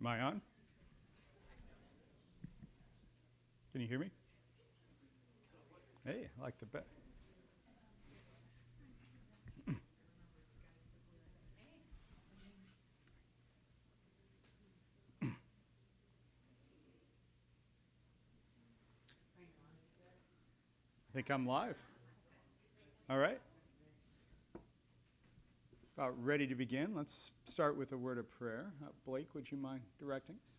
Am I on? Can you hear me? Hey, I like the bet. I think I'm live. All right. About ready to begin. Let's start with a word of prayer. Blake, would you mind directing us?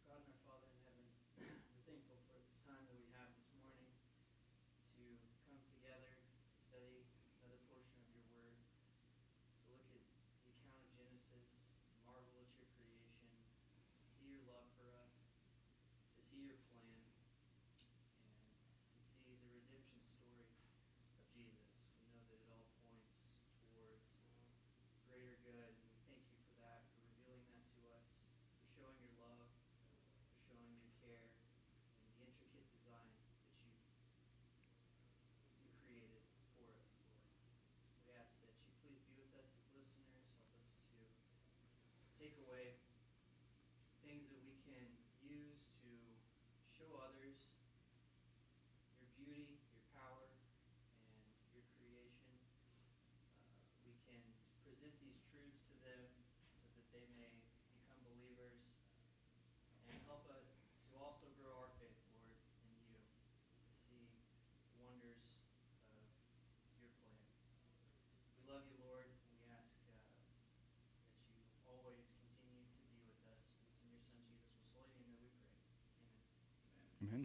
God and our Father in heaven, we're thankful for this time that we have this morning to come together to study another portion of your word, to look at the account of Genesis, to marvel at your creation, to see your love for us, to see your plan, and to see the redemption story of Jesus. We know that it all points towards greater good, and we thank you for that, for revealing that to us, for showing your love, for showing your care, and the intricate design that you created for us, Lord. We ask that you please be with us as listeners. Help us to take away things that we can use to show others your beauty, your power, and your creation. We can present these truths to them so that they may become believers, and help us to also grow our faith, Lord, in you, to see the wonders of your plan. We love you, Lord, and we ask that you always continue to be with us. It's in your Son, Jesus' most holy name that we pray. Amen. Amen.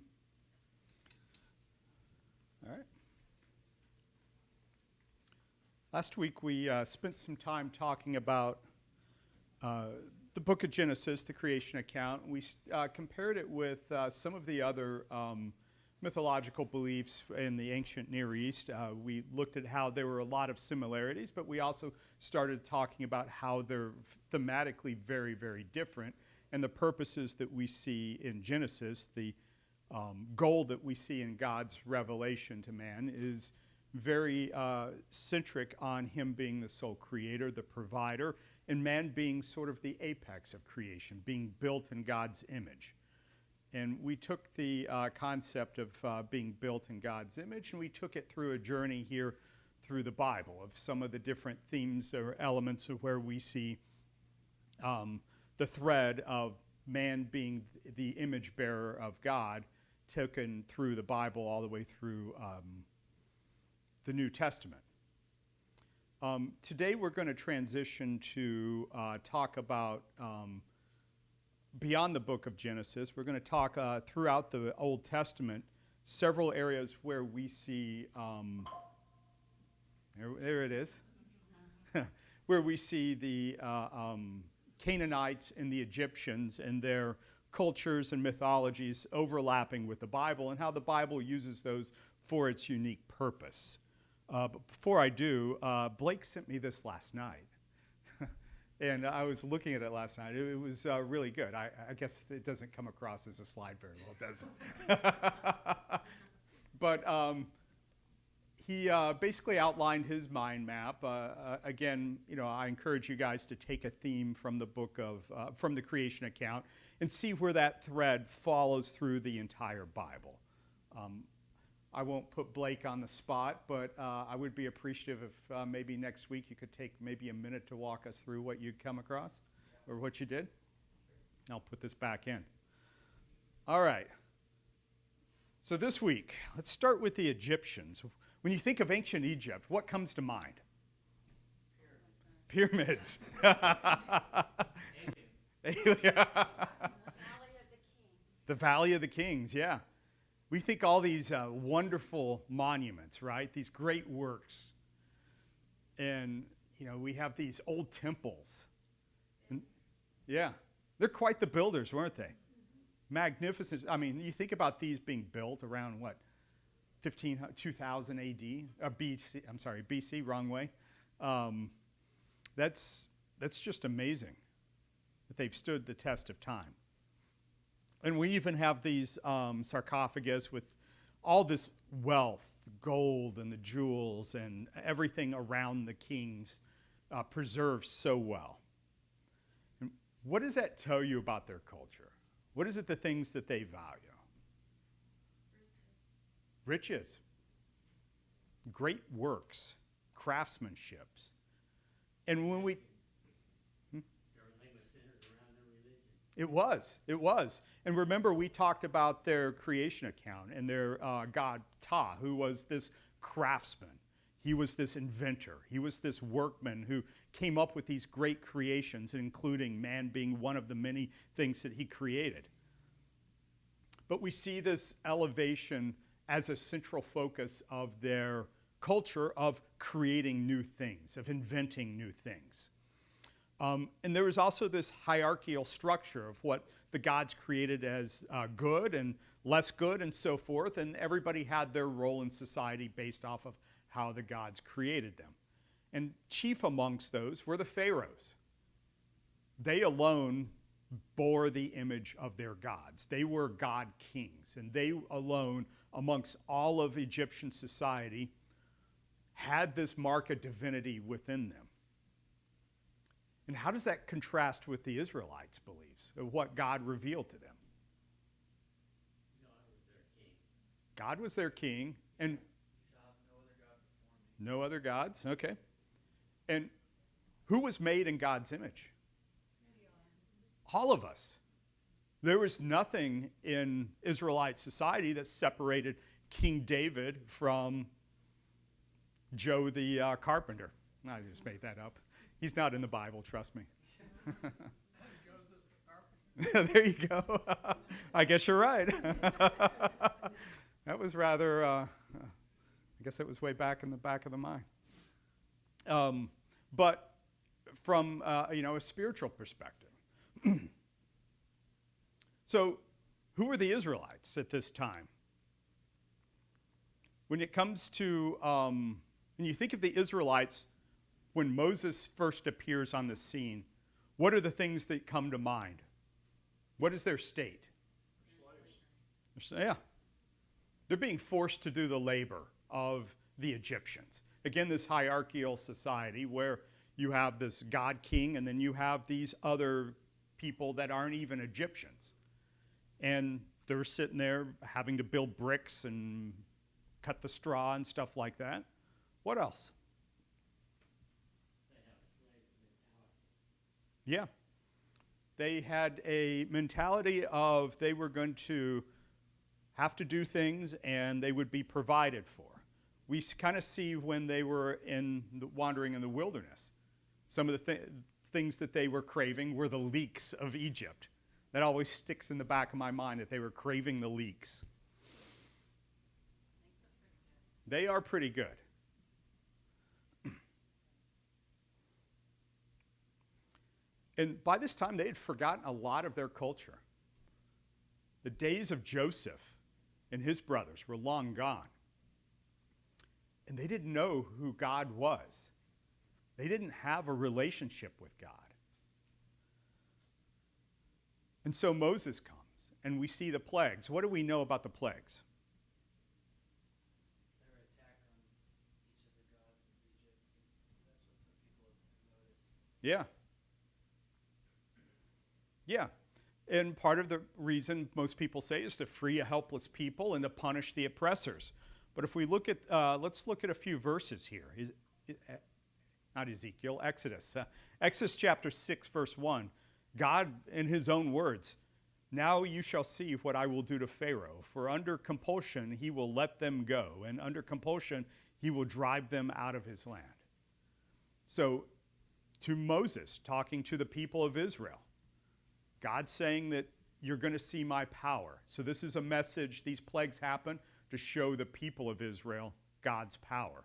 All right. Last week we spent some time talking about the book of Genesis, the creation account. We compared it with some of the other mythological beliefs in the ancient Near East. We looked at how there were a lot of similarities, but we also started talking about how they're thematically very, very different, and the purposes that we see in Genesis, the goal that we see in God's revelation to man is very centric on him being the sole creator, the provider, and man being sort of the apex of creation, being built in God's image. And we took the concept of being built in God's image, and we took it through a journey here through the Bible of some of the different themes or elements of where we see the thread of man being the image bearer of God, taken through the Bible all the way through the New Testament. Today we're going to transition to talk about beyond the book of Genesis. We're going to talk throughout the Old Testament, several areas where we see, there it is, where we see the Canaanites and the Egyptians and their cultures and mythologies overlapping with the Bible and how the Bible uses those for its unique purpose. But before I do, Blake sent me this last night. And I was looking at it last night. It was really good. I guess it doesn't come across as a slide very well, does it? But he basically outlined his mind map. Again, I encourage you guys to take a theme from the book of, from the creation account and see where that thread follows through the entire Bible. I won't put Blake on the spot, but I would be appreciative if maybe next week you could take maybe a minute to walk us through what you'd come across or what you did. I'll put this back in. All right. So this week, let's start with the Egyptians. When you think of ancient Egypt, what comes to mind? Pyramids. The Valley of the Kings, yeah. We think all these wonderful monuments, right? These great works. And, we have these old temples. And, yeah, they're quite the builders, weren't they? Magnificent. I mean, you think about these being built around, 2000 A.D.? BC, wrong way. That's just amazing that they've stood the test of time. And we even have these sarcophagus with all this wealth, gold and the jewels and everything around the kings preserved so well. What does that tell you about their culture? What is it, the things that they value? Riches. Great works, craftsmanships. And when we... Everything was centered around their religion. It was. And remember, we talked about their creation account and their god Ptah, who was this craftsman. He was this inventor. He was this workman who came up with these great creations, including man being one of the many things that he created. But we see this elevation as a central focus of their culture of creating new things, of inventing new things. And there was also this hierarchical structure of what the gods created as good and less good and so forth, and everybody had their role in society based off of how the gods created them. And chief amongst those were the pharaohs. They alone bore the image of their gods. They were god kings, and they alone, amongst all of Egyptian society, had this mark of divinity within them. And how does that contrast with the Israelites' beliefs of what God revealed to them? God was their king. God was their king, and no other gods, okay. And who was made in God's image? All of us. There was nothing in Israelite society that separated King David from Joe the carpenter. I just made that up. He's not in the Bible, trust me. There you go. I guess you're right. That was rather, I guess it was way back in the back of the mind. But from a spiritual perspective. So, who were the Israelites at this time? When it comes to, when you think of the Israelites, when Moses first appears on the scene, what are the things that come to mind? What is their state? Yeah. They're being forced to do the labor of the Egyptians. Again, this hierarchical society where you have this god king and then you have these other people that aren't even Egyptians. And they're sitting there having to build bricks and cut the straw and stuff like that. What else? Yeah. They had a mentality of they were going to have to do things and they would be provided for. We kind of see when they were wandering in the wilderness. Some of the things that they were craving were the leeks of Egypt. That always sticks in the back of my mind that they were craving the leeks. They are pretty good. And by this time, they had forgotten a lot of their culture. The days of Joseph and his brothers were long gone. And they didn't know who God was. They didn't have a relationship with God. And so Moses comes, and we see the plagues. What do we know about the plagues? They were attack on each of the gods of Egypt. That's what some people have noticed. Yeah. Yeah. And part of the reason most people say is to free a helpless people and to punish the oppressors. But if we look at, let's look at a few verses here. Not Ezekiel, Exodus. Exodus chapter 6, verse 1. God, in his own words, "Now you shall see what I will do to Pharaoh, for under compulsion he will let them go, and under compulsion he will drive them out of his land." So, to Moses, talking to the people of Israel, God's saying that you're going to see my power. So this is a message, these plagues happen to show the people of Israel God's power.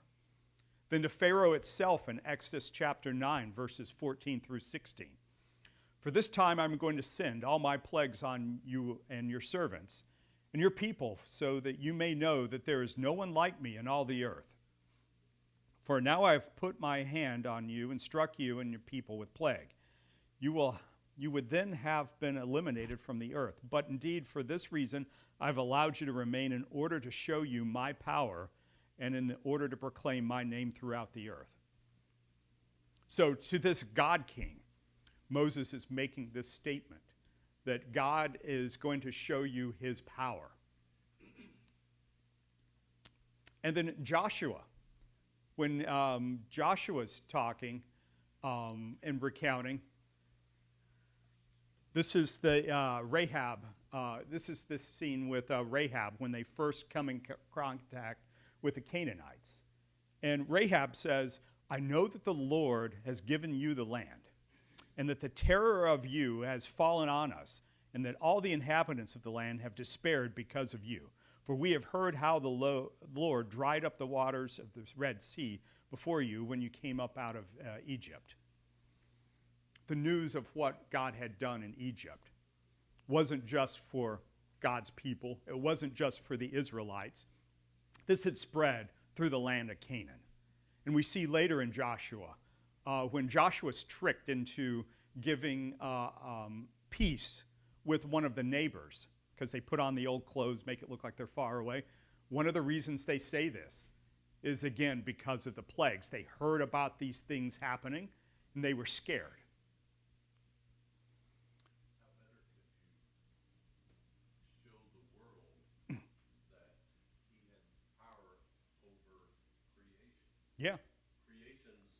Then to Pharaoh itself in Exodus chapter 9, verses 14 through 16. "For this time I'm going to send all my plagues on you and your servants and your people, so that you may know that there is no one like me in all the earth. For now I have put my hand on you and struck you and your people with plague. You would then have been eliminated from the earth. But indeed, for this reason, I've allowed you to remain in order to show you my power and in order to proclaim my name throughout the earth." So to this God king, Moses is making this statement that God is going to show you his power. And then Joshua, when Joshua's talking and recounting, this is the Rahab. This is this scene with Rahab when they first come in contact with the Canaanites. And Rahab says, I know that the Lord has given you the land, and that the terror of you has fallen on us, and that all the inhabitants of the land have despaired because of you. For we have heard how the Lord dried up the waters of the Red Sea before you when you came up out of Egypt. The news of what God had done in Egypt wasn't just for God's people. It wasn't just for the Israelites. This had spread through the land of Canaan. And we see later in Joshua, when Joshua's tricked into giving peace with one of the neighbors, because they put on the old clothes, make it look like they're far away. One of the reasons they say this is, again, because of the plagues. They heard about these things happening, and they were scared. How better could you show the world that he had power over creation? Yeah. Creation's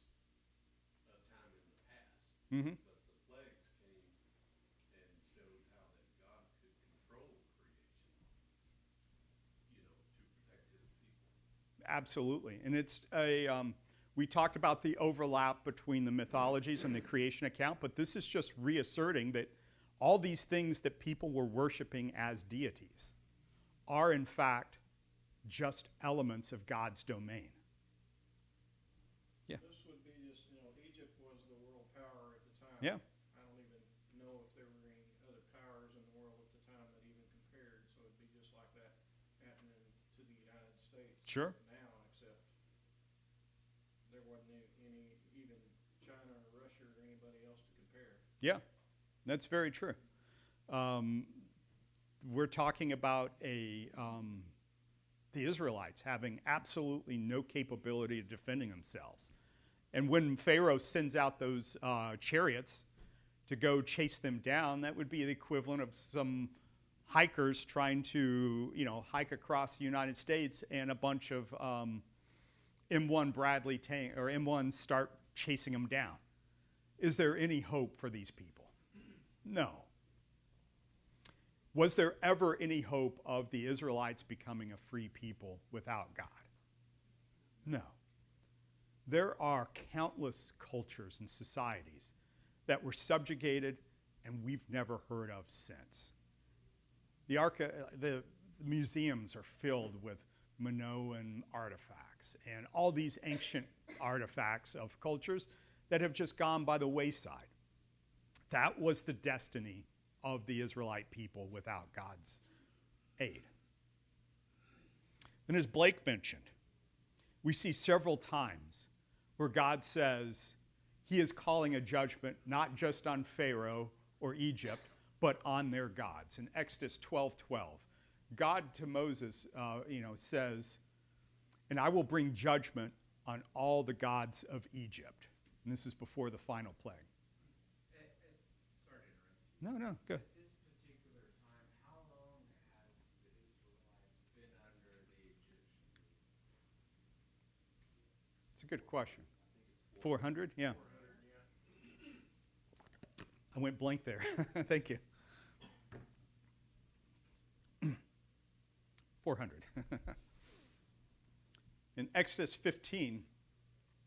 a time in the past, Mm-hmm. but the plagues came and showed how that God could control creation, to protect his people. Absolutely. And it's we talked about the overlap between the mythologies and the creation account, but this is just reasserting that all these things that people were worshiping as deities are, in fact, just elements of God's domain. Yeah. This would be just, Egypt was the world power at the time. Yeah. I don't even know if there were any other powers in the world at the time that even compared, so it'd be just like that happening to the United States. Sure. Now, except there wasn't any even China or Russia or anybody else to compare. Yeah, that's very true. We're talking about the Israelites having absolutely no capability of defending themselves. And when Pharaoh sends out those chariots to go chase them down, that would be the equivalent of some hikers trying to, hike across the United States and a bunch of M1 Bradley tank or M1s start chasing them down. Is there any hope for these people? No. Was there ever any hope of the Israelites becoming a free people without God? No. There are countless cultures and societies that were subjugated and we've never heard of since. The museums are filled with Minoan artifacts and all these ancient artifacts of cultures that have just gone by the wayside. That was the destiny of the Israelite people without God's aid. And as Blake mentioned, we see several times where God says he is calling a judgment not just on Pharaoh or Egypt, but on their gods. In Exodus 12:12, God to Moses, says, and I will bring judgment on all the gods of Egypt. And this is before the final plague. Sorry to interrupt you. No, good. At this particular time, how long has the Israelites been under the Egyptian rule? It's a good question. 400? Yeah. 400, yeah. I went blank there. Thank you. 400. In Exodus 15,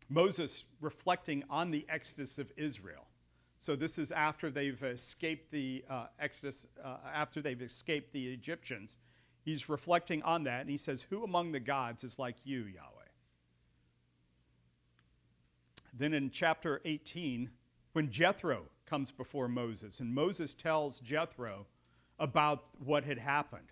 Moses reflecting on the exodus of Israel. So this is after they've escaped the Exodus, after they've escaped the Egyptians. He's reflecting on that, and he says, "Who among the gods is like you, Yahweh?" Then in chapter 18, when Jethro comes before Moses, and Moses tells Jethro about what had happened.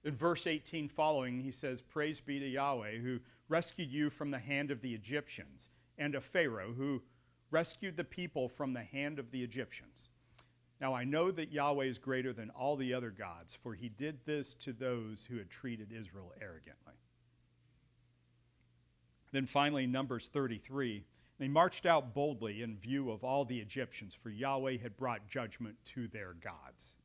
In verse 18 following, he says, "Praise be to Yahweh, who rescued you from the hand of the Egyptians, and of Pharaoh, who rescued the people from the hand of the Egyptians. Now I know that Yahweh is greater than all the other gods, for he did this to those who had treated Israel arrogantly." Then finally, Numbers 33. They marched out boldly in view of all the Egyptians, for Yahweh had brought judgment to their gods.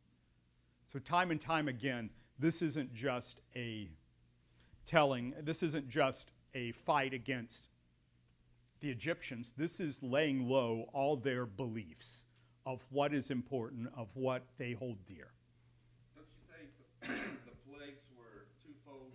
So time and time again, this isn't just a fight against the Egyptians. This is laying low all their beliefs of what is important, of what they hold dear. Don't you think the plagues were twofold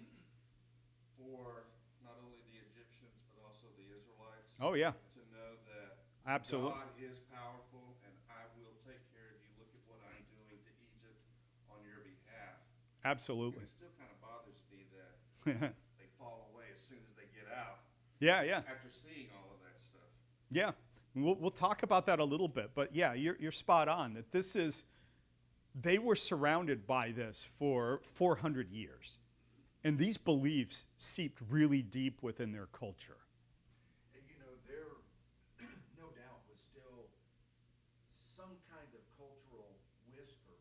for not only the Egyptians but also the Israelites? Oh, yeah. To know that Absolutely. God is powerful and I will take care of you. Look at what I'm doing to Egypt on your behalf. Absolutely. And it still kind of bothers me that they fall away as soon as they get out Yeah, yeah. after seeing all of that stuff. Yeah, we'll talk about that a little bit, but yeah, you're spot on that they were surrounded by this for 400 years, and these beliefs seeped really deep within their culture. And there no doubt was still some kind of cultural whisper,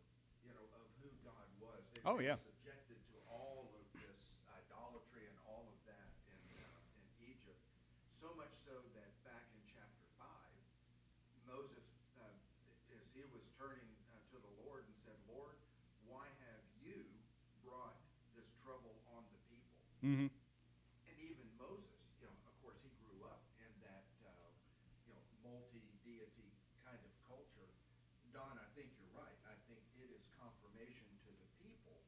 of who God was. They Oh, were yeah. subjected to all of this idolatry and all of that in Egypt. So much so that back in chapter 5, Moses, as he was turning to the Lord and said, Lord, why have you brought this trouble on the people? Mm-hmm. And even Moses, of course, he grew up in that, multi-deity kind of culture. Don, I think you're right. I think it is confirmation to the people,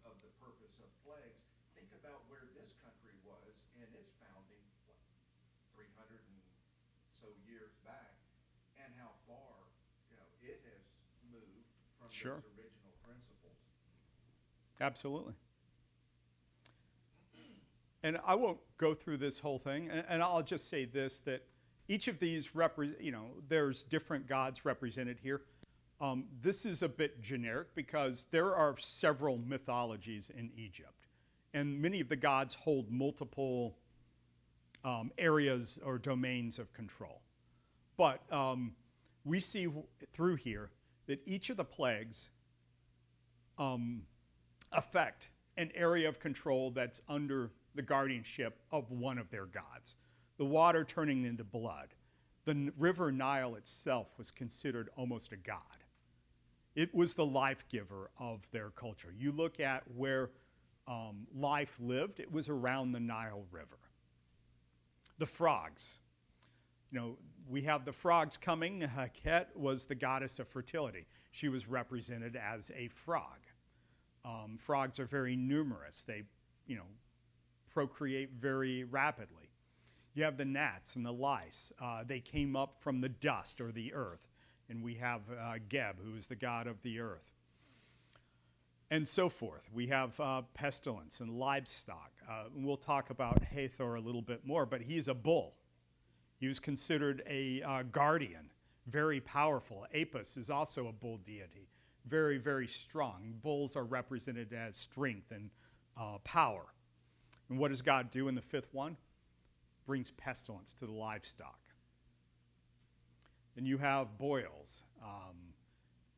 of the purpose of plagues. Think about where this country was in its founding, 300 and so years back, and how far, it has moved from Sure. those original principles. Absolutely. And I won't go through this whole thing, and I'll just say this, that each of these, there's different gods represented here. This is a bit generic because there are several mythologies in Egypt, and many of the gods hold multiple areas or domains of control. But we see through here that each of the plagues affect an area of control that's under the guardianship of one of their gods. The water turning into blood. The river Nile itself was considered almost a god. It was the life giver of their culture. You look at where life lived, it was around the Nile River. The frogs. We have the frogs coming. Heket was the goddess of fertility. She was represented as a frog. Frogs are very numerous. They, procreate very rapidly. You have the gnats and the lice. They came up from the dust or the earth. And we have Geb, who is the god of the earth. And so forth. We have pestilence and livestock. We'll talk about Hathor a little bit more, but he's a bull. He was considered a guardian, very powerful. Apis is also a bull deity, very, very strong. Bulls are represented as strength and power. And what does God do in the fifth one? Brings pestilence to the livestock. And you have boils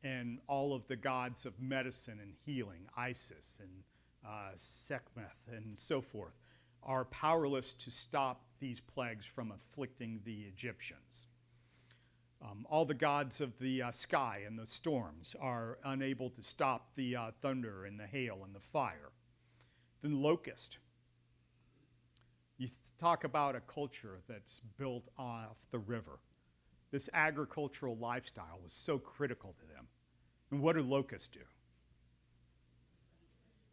and all of the gods of medicine and healing, Isis and Sekhmet and so forth, are powerless to stop these plagues from afflicting the Egyptians. All the gods of the sky and the storms are unable to stop the thunder and the hail and the fire. Then locust. You talk about a culture that's built off the river. This agricultural lifestyle was so critical to them. And what do locusts do?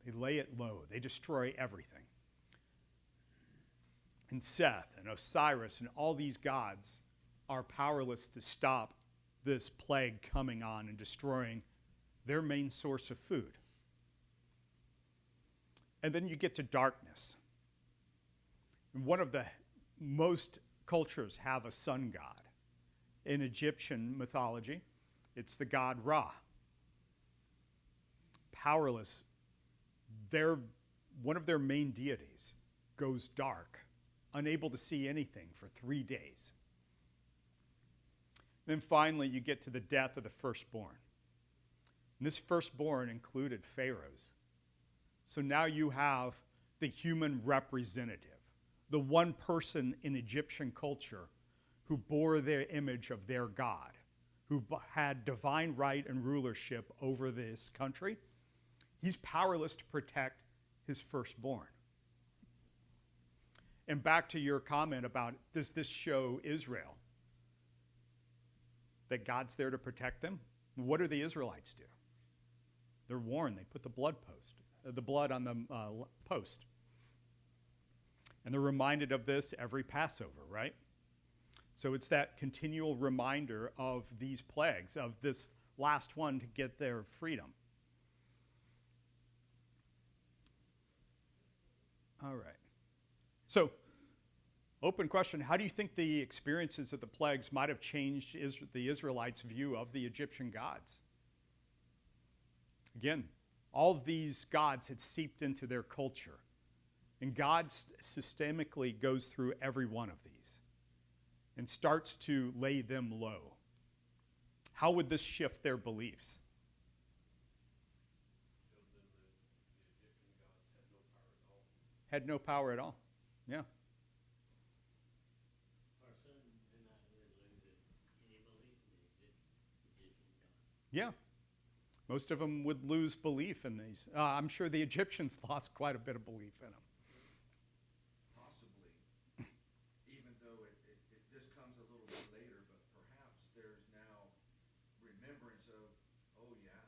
They lay it low. They destroy everything. And Seth and Osiris and all these gods are powerless to stop this plague coming on and destroying their main source of food. And then you get to darkness. And one of the most cultures have a sun god. In Egyptian mythology, it's the god Ra. Powerless. One of their main deities goes dark, unable to see anything for 3 days. Then finally, you get to the death of the firstborn. And this firstborn included pharaohs. So now you have the human representative, the one person in Egyptian culture who bore their image of their God, who had divine right and rulership over this country, he's powerless to protect his firstborn. And back to your comment about, does this show Israel that God's there to protect them? What do the Israelites do? They're warned. They put the blood on the post. And they're reminded of this every Passover, right? So it's that continual reminder of these plagues, of this last one to get their freedom. All right. So, open question. How do you think the experiences of the plagues might have changed the Israelites' view of the Egyptian gods? Again, all of these gods had seeped into their culture. And God systemically goes through every one of these and starts to lay them low. How would this shift their beliefs? Had no power at all. Yeah. Our son and I would lose any belief in the Egyptian gods. Yeah. Most of them would lose belief in these. I'm sure the Egyptians lost quite a bit of belief in them. Possibly, even though this comes a little bit later, but perhaps there's now remembrance of, oh yeah,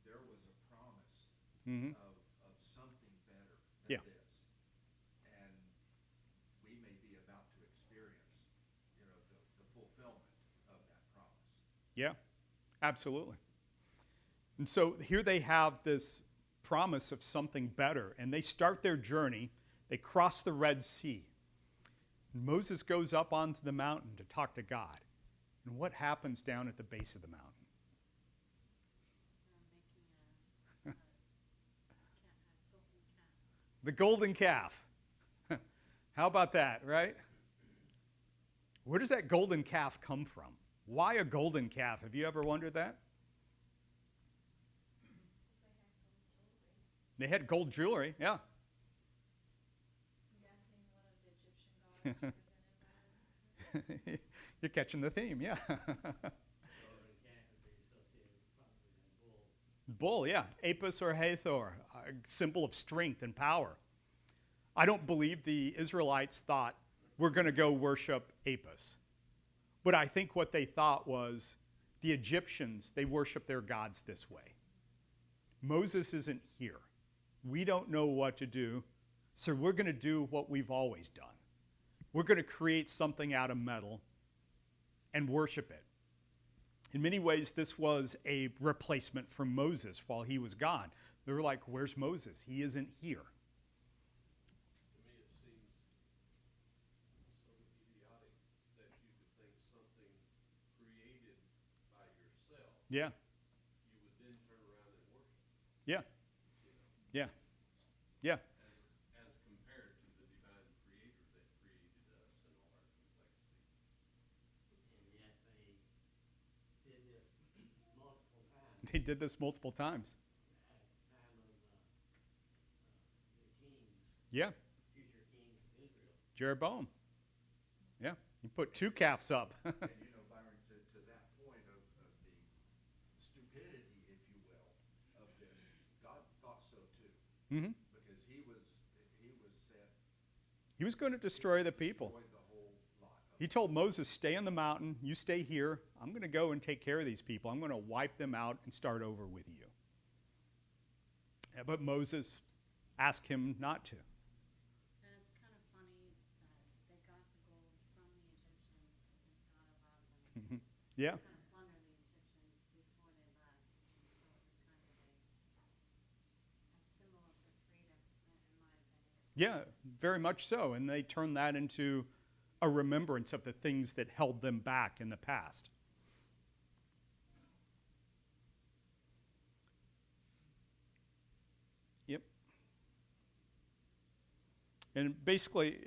there was a promise Mm-hmm. of something better than Yeah. this. And we may be about to experience, the fulfillment of that promise. Yeah, absolutely. And so here they have this promise of something better, and they start their journey. They cross the Red Sea. Moses goes up onto the mountain to talk to God. And what happens down at the base of the mountain? The golden calf. How about that, right? Where does that golden calf come from? Why a golden calf? Have you ever wondered that? They had gold jewelry, yeah. I'm guessing one of the Egyptian gods represented by. You're catching the theme, yeah. Golden calf would be associated with probably a bull. Bull, yeah. Apis or Hathor, a symbol of strength and power. I don't believe the Israelites thought, we're going to go worship Apis. But I think what they thought was, the Egyptians, they worship their gods this way. Moses isn't here. We don't know what to do, so we're going to do what we've always done. We're going to create something out of metal and worship it. In many ways, this was a replacement for Moses while he was gone. They were like, where's Moses? He isn't here. To me, it seems so idiotic that you could think something created by yourself, Yeah, you would then turn around and worship, yeah, you know, yeah, yeah. as compared to the divine creator that created us and all our complexity. And yet they did this multiple times. They did this multiple times. At the time of the kings, Yeah, future kings of Israel. Jeroboam. Yeah, he put 2 calves up. And Byron, to that point of the stupidity, if you will, of this, God thought so too. Mhm. Because he was set He was going to destroy the to people. destroy the whole lot of He told Moses, stay on the mountain, you stay here. I'm going to go and take care of these people. I'm going to wipe them out and start over with you. Yeah, but Moses asked him not to. And it's kind of funny that they got the gold from the Egyptians because God allowed them Yeah, to kind of plunder the Egyptians before they left. And so it was kind of a symbol of their freedom, in my opinion. yeah, very much so. And they turned that into a remembrance of the things that held them back in the past. Yep. And basically,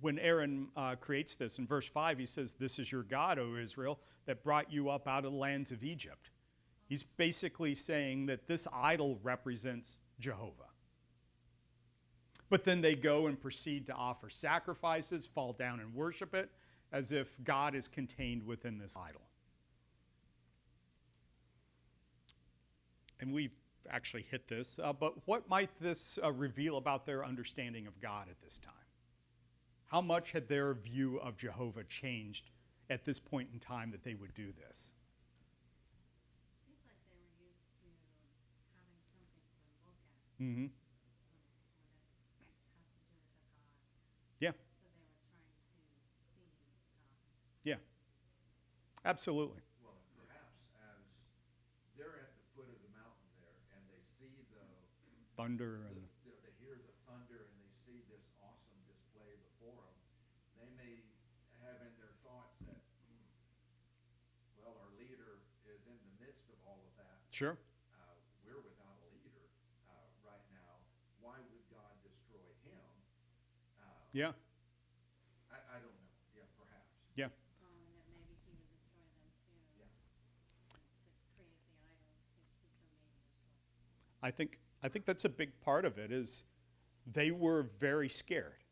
when Aaron creates this in verse 5, he says, this is your God, O Israel, that brought you up out of the lands of Egypt. He's basically saying that this idol represents Jehovah. But then they go and proceed to offer sacrifices, fall down and worship it, as if God is contained within this idol. And we've actually hit this, but what might this reveal about their understanding of God at this time? How much had their view of Jehovah changed at this point in time that they would do this? It seems like they were used to having something to look at Mm-hmm. when it has to do with a God. Yeah, So they were trying to see God. yeah, absolutely. Well, and perhaps as they're at the foot of the mountain there and they see Thunder and they hear the thunder and they see this awesome display before them, they may have in their thoughts that, well, our leader is in the midst of all of that. sure, We're without a leader right now. Why would God destroy him? yeah, I don't know. Yeah, perhaps. yeah. And that maybe he would destroy them too. Yeah. To create the idol to keep them being destroyed. I think that's a big part of it is they were very scared.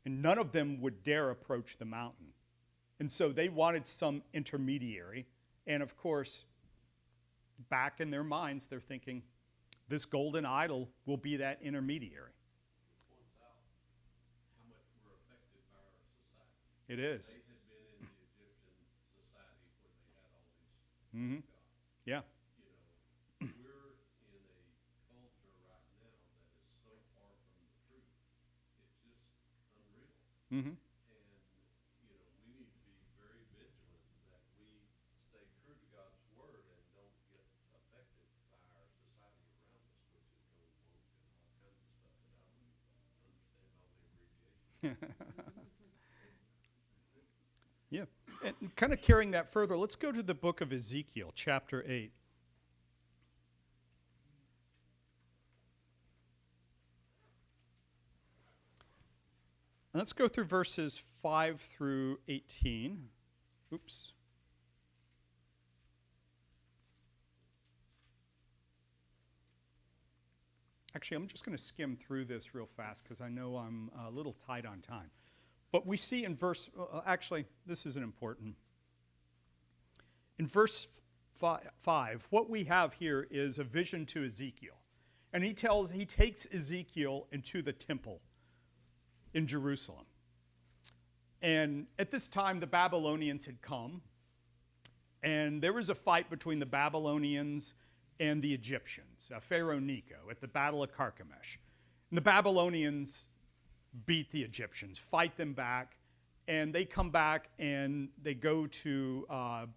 And none of them would dare approach the mountain. And so they wanted some intermediary. And of course, back in their minds, they're thinking, this golden idol will be that intermediary. Points out how much we're affected by our society. It is. They had been in the Egyptian society where they had all these Mm-hmm. gods. Yeah. You know, we're in a culture right now that is so far from the truth. It's just unreal. Mm-hmm. And, you know, we need to be very vigilant that we stay true to God's word and don't get affected by our society around us, which is going woke and all kinds of stuff that I don't even understand all the abbreviations. Yeah. And kind of carrying that further, let's go to the book of Ezekiel, chapter 8. And let's go through verses 5 through 18. Oops. Actually, I'm just going to skim through this real fast because I know I'm a little tight on time. But we see in actually, this isn't important. In verse 5, what we have here is a vision to Ezekiel. And he takes Ezekiel into the temple in Jerusalem. And at this time, the Babylonians had come. And there was a fight between the Babylonians and the Egyptians, Pharaoh Necho, at the Battle of Carchemish. And the Babylonians beat the Egyptians, fight them back, and they come back and they go to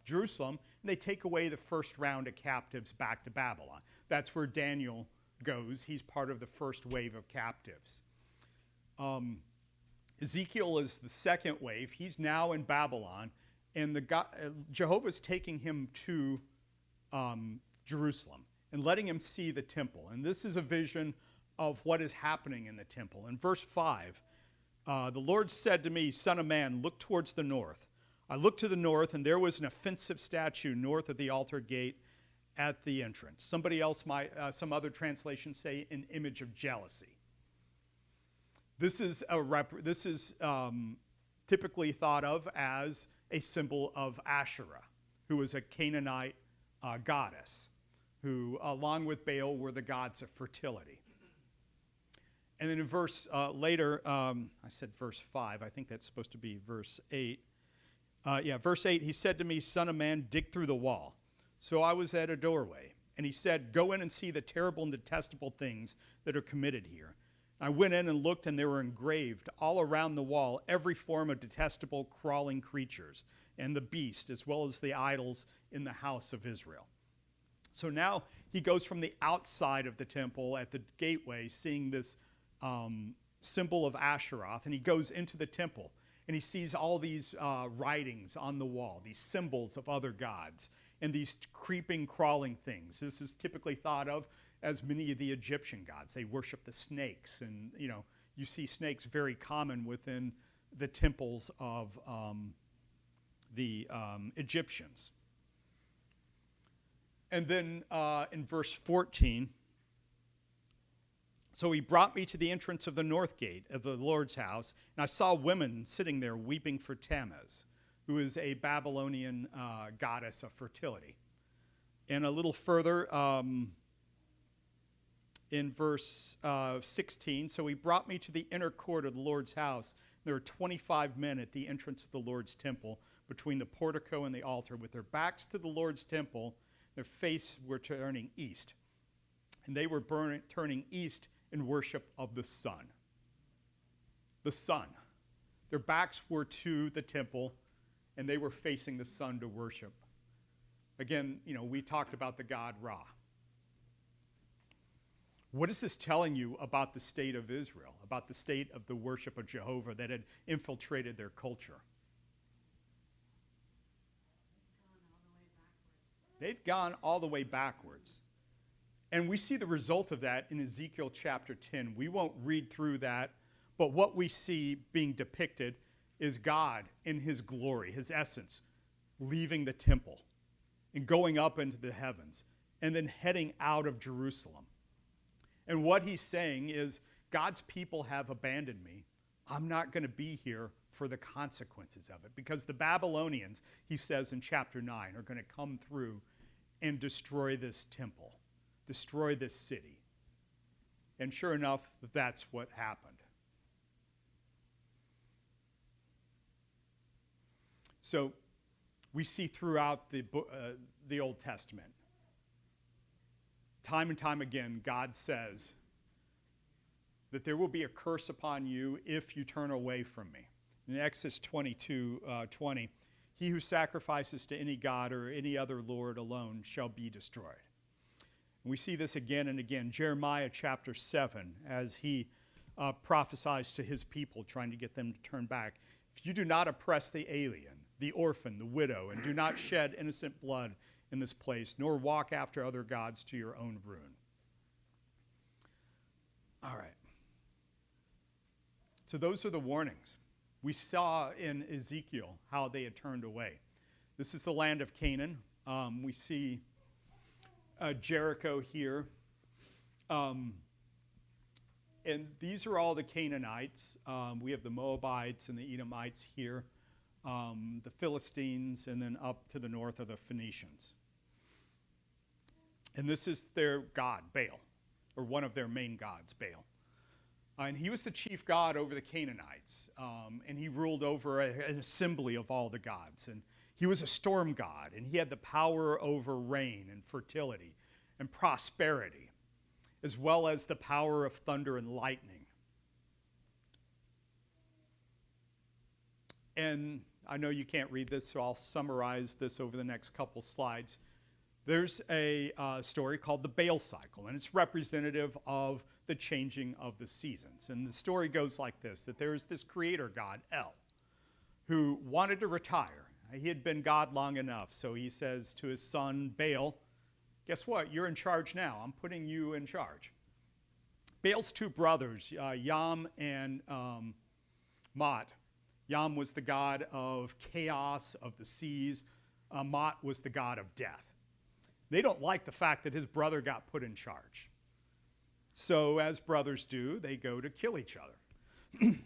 Jerusalem, and they take away the first round of captives back to Babylon. That's where Daniel goes. He's part of the first wave of captives. Ezekiel is the second wave. He's now in Babylon, and Jehovah's taking him to Jerusalem and letting him see the temple. And this is a vision of what is happening in the temple. In verse 5, the Lord said to me, "Son of man, look towards the north." I looked to the north, and there was an offensive statue north of the altar gate at the entrance. Somebody else might, some other translations say, an image of jealousy. This is typically thought of as a symbol of Asherah, who was a Canaanite goddess, who, along with Baal, were the gods of fertility. And then in verse later, I said verse 5. I think that's supposed to be verse 8. Verse 8, he said to me, "Son of man, dig through the wall." So I was at a doorway, and he said, "Go in and see the terrible and detestable things that are committed here." I went in and looked, and there were engraved all around the wall every form of detestable crawling creatures and the beast, as well as the idols in the house of Israel. So now he goes from the outside of the temple at the gateway, seeing this symbol of Asheroth, and he goes into the temple, and he sees all these writings on the wall, these symbols of other gods, and these creeping, crawling things. This is typically thought of as many of the Egyptian gods. They worship the snakes, and you see snakes very common within the temples of the Egyptians. And then in verse 14, So he brought me to the entrance of the north gate of the Lord's house, and I saw women sitting there weeping for Tammuz, who is a Babylonian goddess of fertility. And a little further, in verse 16, so he brought me to the inner court of the Lord's house. There were 25 men at the entrance of the Lord's temple, between the portico and the altar, with their backs to the Lord's temple. Their faces were turning east. And they were turning east in worship of the sun. The sun. Their backs were to the temple, and they were facing the sun to worship. Again, we talked about the god Ra. What is this telling you about the state of Israel, about the state of the worship of Jehovah that had infiltrated their culture? They'd gone all the way backwards. And we see the result of that in Ezekiel chapter 10. We won't read through that, but what we see being depicted is God in his glory, his essence, leaving the temple and going up into the heavens and then heading out of Jerusalem. And what he's saying is, God's people have abandoned me. I'm not going to be here for the consequences of it, because the Babylonians, he says in chapter 9, are going to come through and destroy this temple, destroy this city. And sure enough, that's what happened. So we see throughout the Old Testament, time and time again, God says that there will be a curse upon you if you turn away from me. In Exodus 22:20, he who sacrifices to any god or any other lord alone shall be destroyed. And we see this again and again. Jeremiah chapter 7, as he prophesies to his people, trying to get them to turn back. If you do not oppress the alien, the orphan, the widow, and do not shed innocent blood in this place, nor walk after other gods to your own ruin. All right. So those are the warnings. We saw in Ezekiel how they had turned away. This is the land of Canaan. We see Jericho here. And these are all the Canaanites. We have the Moabites and the Edomites here. The Philistines, and then up to the north are the Phoenicians. And this is their god, Baal, or one of their main gods, Baal. And he was the chief god over the Canaanites, and he ruled over an assembly of all the gods. And he was a storm god, and he had the power over rain and fertility and prosperity, as well as the power of thunder and lightning. And I know you can't read this, so I'll summarize this over the next couple slides. There's a story called the Baal cycle, and it's representative of the changing of the seasons. And the story goes like this, that there is this creator god, El, who wanted to retire. He had been God long enough, so he says to his son, Baal, guess what? You're in charge now. I'm putting you in charge. Baal's two brothers, Yam and Mot. Yam was the god of chaos, of the seas. Mot was the god of death. They don't like the fact that his brother got put in charge. So, as brothers do, they go to kill each other.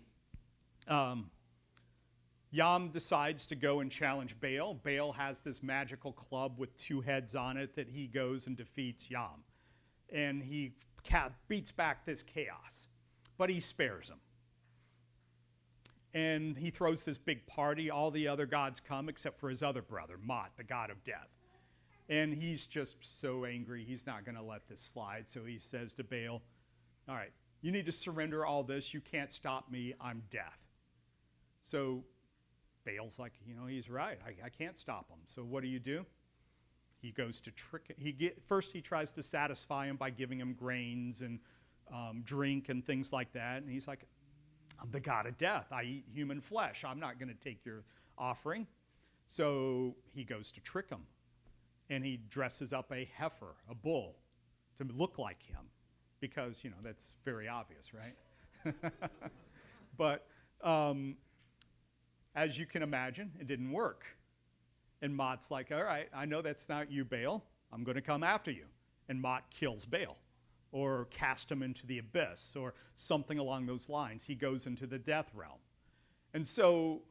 Yam decides to go and challenge Baal. Baal has this magical club with two heads on it that he goes and defeats Yam. And he beats back this chaos, but he spares him. And he throws this big party. All the other gods come except for his other brother, Mot, the god of death. And he's just so angry, he's not going to let this slide. So he says to Baal, all right, you need to surrender all this. You can't stop me. I'm death. So Baal's like, he's right. I can't stop him. So what do? He goes to trick him. First, he tries to satisfy him by giving him grains and drink and things like that. And he's like, I'm the god of death. I eat human flesh. I'm not going to take your offering. So he goes to trick him. And he dresses up a heifer, a bull, to look like him. Because, that's very obvious, right? But as you can imagine, it didn't work. And Mot's like, all right, I know that's not you, Baal. I'm going to come after you. And Mot kills Baal or cast him into the abyss, or something along those lines. He goes into the death realm. And so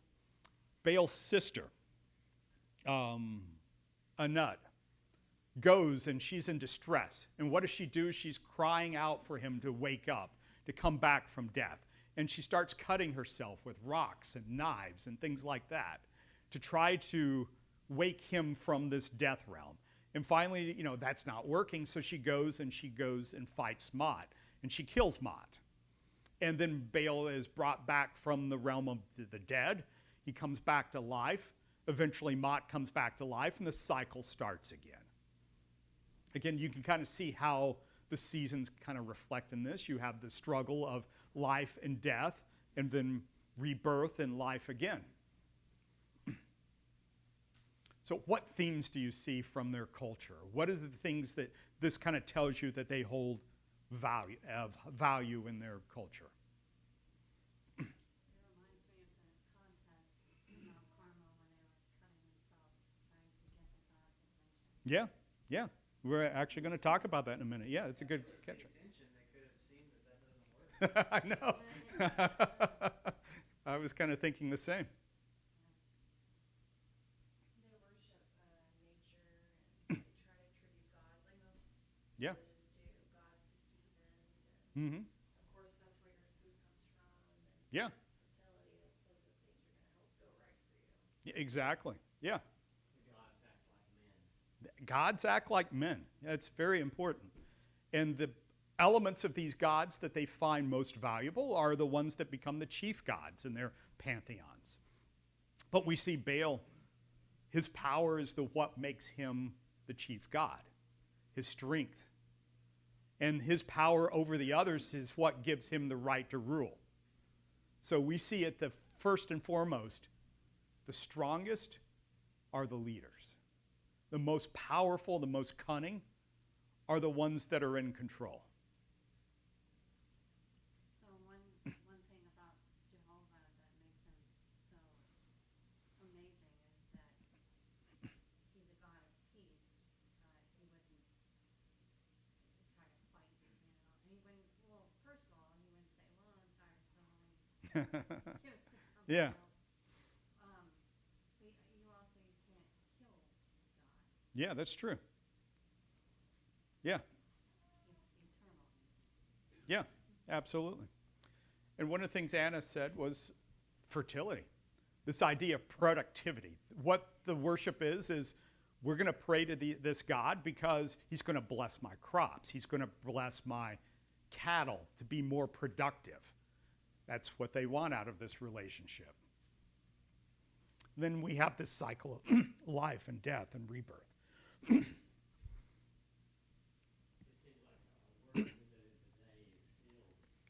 Baal's sister, Anut, goes and she's in distress. And what does she do? She's crying out for him to wake up, to come back from death. And she starts cutting herself with rocks and knives and things like that to try to wake him from this death realm. And finally, that's not working, so she goes and fights Mot, and she kills Mot. And then Baal is brought back from the realm of the dead. He comes back to life. Eventually, Mot comes back to life, and the cycle starts again. Again, you can kind of see how the seasons kind of reflect in this. You have the struggle of life and death, and then rebirth and life again. So what themes do you see from their culture? What is the things that this kind of tells you that they hold value in their culture? It reminds me of the contest in Mount Carmel when they were cutting themselves trying to get the God's attention. Yeah. We're actually going to talk about that in a minute. Yeah, it's a good catch. Attention, they could have seen that doesn't work. I know. I was kind of thinking the same. They worship nature and they try to attribute gods like most Yeah. religions do, gods to seasons and Mm-hmm. of course that's where your food comes from and Yeah. fertility. Those are things are going to help go right for you. Yeah, exactly. Yeah. Gods act like men. Gods act like men. That's very important. And the elements of these gods that they find most valuable are the ones that become the chief gods in their pantheons. But we see Baal, his power is what makes him the chief god, his strength. And his power over the others is what gives him the right to rule. So we see it the first and foremost, the strongest are the leaders. The most powerful, the most cunning are the ones that are in control. So one thing about Jehovah that makes him so amazing is that he's a God of peace. He wouldn't try to fight, And he wouldn't, well, first of all, he wouldn't say, well, I'm tired, so I'm give it to somebody Yeah. else. But you also, you can't kill God. Yeah, that's true. Yeah, He's eternal. yeah, absolutely. And one of the things Anna said was fertility. This idea of productivity. What the worship is we're going to pray to this God because he's going to bless my crops. He's going to bless my cattle to be more productive. That's what they want out of this relationship. Then we have this cycle of life and death and rebirth. It seems like our work we do today is still rule by the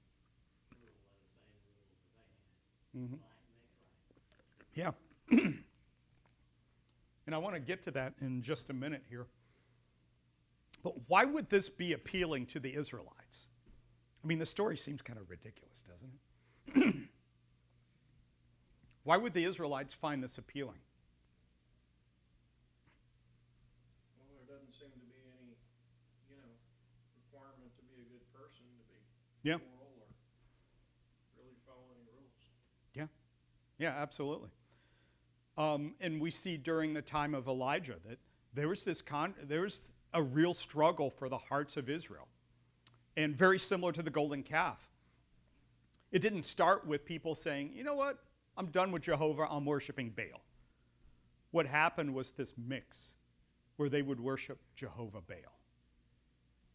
same rules that they had. Mhm. Like make right. Yeah. And I want to get to that in just a minute here. But why would this be appealing to the Israelites? I mean, the story seems kind of ridiculous, doesn't it? Why would the Israelites find this appealing? Well, there doesn't seem to be any, requirement to be a good person to be Yeah. moral or really follow any rules. Yeah, absolutely. And we see during the time of Elijah that there was a real struggle for the hearts of Israel. And very similar to the golden calf. It didn't start with people saying, you know what, I'm done with Jehovah, I'm worshiping Baal. What happened was this mix where they would worship Jehovah Baal.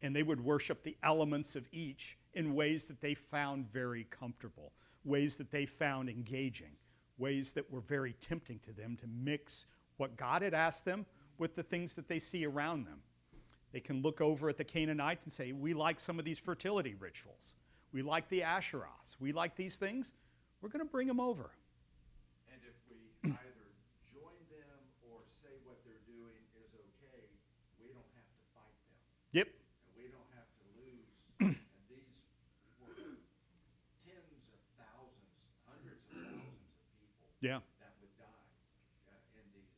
And they would worship the elements of each in ways that they found very comfortable, ways that they found engaging, ways that were very tempting to them to mix what God had asked them with the things that they see around them. They can look over at the Canaanites and say, we like some of these fertility rituals. We like the Asheroths. We like these things. We're going to bring them over. And if we either join them or say what they're doing is okay, we don't have to fight them. Yep. And we don't have to lose. And these were tens of thousands, hundreds of thousands of people Yeah, that would die in these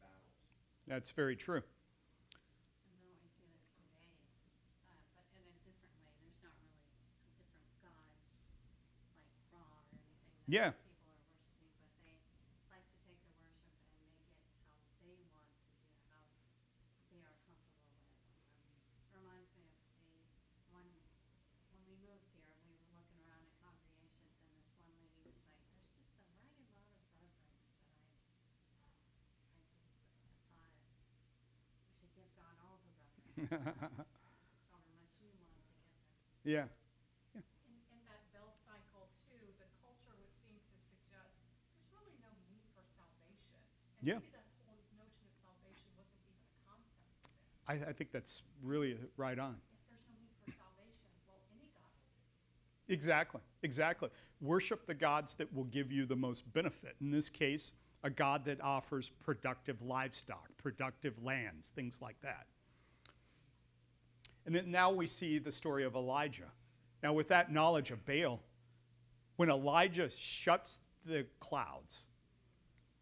battles. that's very true. And though we see this today, but Yeah. people are worshiping, but they like to take their worship and make it how they want to do it, how they are comfortable with. Reminds me of when we moved here, we were looking around at congregations, and this one lady was like, "There's just the right amount of reverence that I should give God all the reverence." However much you want to give him. Yeah. In that bell cycle too, the culture would seem to suggest there's really no need for salvation. And Yeah. maybe that whole notion of salvation wasn't even a concept for them. I think that's really right on. If there's no need for salvation, well, any God will do. Exactly, exactly. Worship the gods that will give you the most benefit. In this case, a God that offers productive livestock, productive lands, things like that. And then now we see the story of Elijah. Now, with that knowledge of Baal, when Elijah shuts the clouds,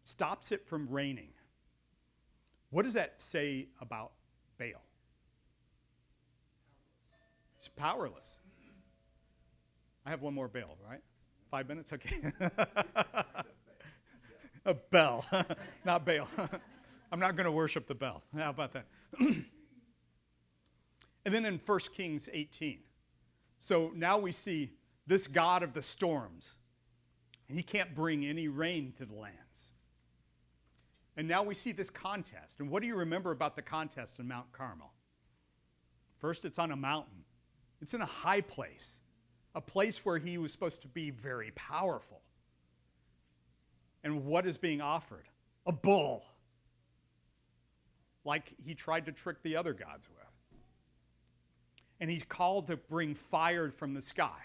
stops it from raining, what does that say about Baal? It's powerless. I have one more Baal, right? 5 minutes? Okay. A bell, not Baal. I'm not going to worship the bell. How about that? And then in 1 Kings 18, so now we see this God of the storms, and he can't bring any rain to the lands. And now we see this contest. And what do you remember about the contest in Mount Carmel? First, it's on a mountain. It's in a high place, a place where he was supposed to be very powerful. And what is being offered? A bull, like he tried to trick the other gods with. And he's called to bring fire from the sky,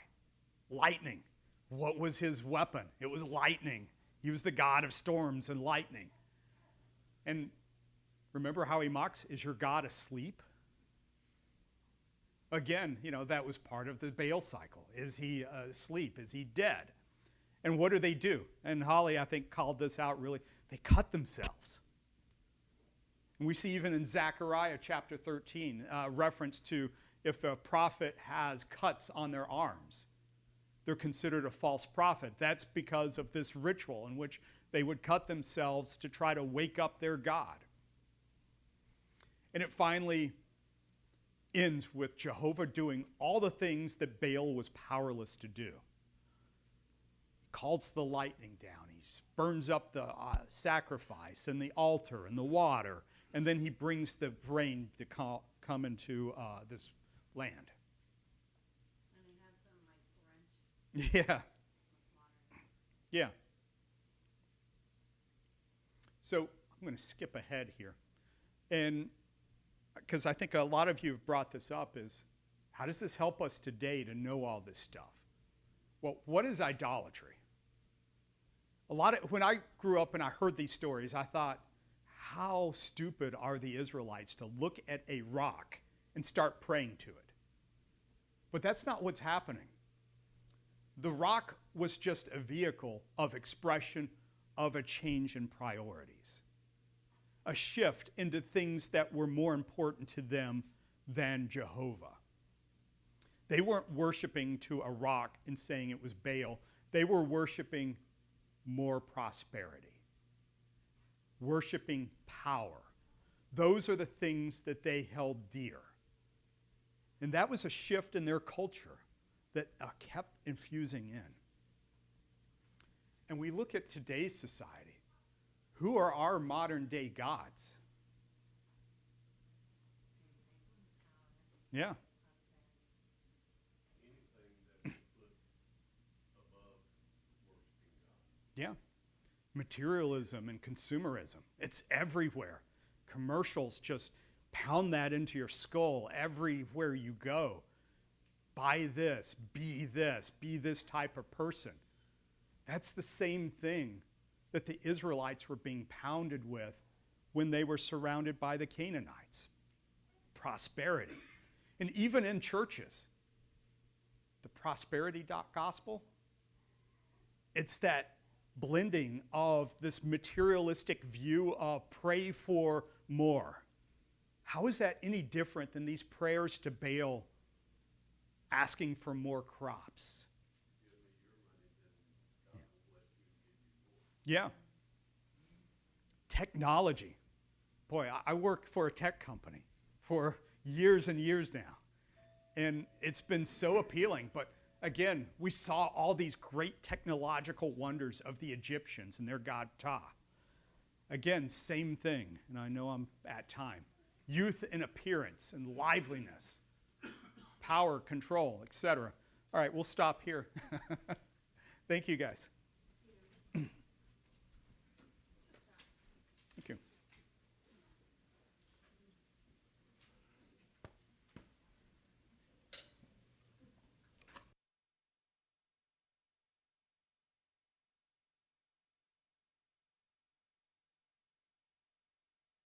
lightning. What was his weapon? It was lightning. He was the god of storms and lightning. And remember how he mocks? Is your God asleep? Again, that was part of the Baal cycle. Is he asleep? Is he dead? And what do? And Holly, I think, called this out really. They cut themselves. And we see even in Zechariah chapter 13, reference to if a prophet has cuts on their arms, they're considered a false prophet. That's because of this ritual in which they would cut themselves to try to wake up their God. And it finally ends with Jehovah doing all the things that Baal was powerless to do. He calls the lightning down. He burns up the sacrifice and the altar and the water. And then he brings the rain to come into this land. And he has them like drenched Yeah. with water. Yeah. So I'm going to skip ahead here. And because I think a lot of you have brought this up is, how does this help us today to know all this stuff? Well, what is idolatry? When I grew up and I heard these stories, I thought, how stupid are the Israelites to look at a rock and start praying to it? But that's not what's happening. The rock was just a vehicle of expression of a change in priorities, a shift into things that were more important to them than Jehovah. They weren't worshiping to a rock and saying it was Baal. They were worshiping more prosperity, worshiping power. Those are the things that they held dear. And that was a shift in their culture that kept infusing in. And we look at today's society. Who are our modern day gods? Yeah. Anything that is put above worshiping God. Yeah. Materialism and consumerism. It's everywhere. Commercials just pound that into your skull everywhere you go. Buy this, be this type of person. That's the same thing that the Israelites were being pounded with when they were surrounded by the Canaanites. Prosperity. And even in churches, the prosperity gospel, it's that blending of this materialistic view of pray for more. How is that any different than these prayers to Baal asking for more crops? Give me your money, then God will bless Yeah. Technology. Boy, I work for a tech company for years and years now. And it's been so appealing. But again, we saw all these great technological wonders of the Egyptians and their god Ptah. Again, same thing. And I know I'm at time. Youth and appearance and liveliness, power, control, etc. All right, we'll stop here. Thank you, guys.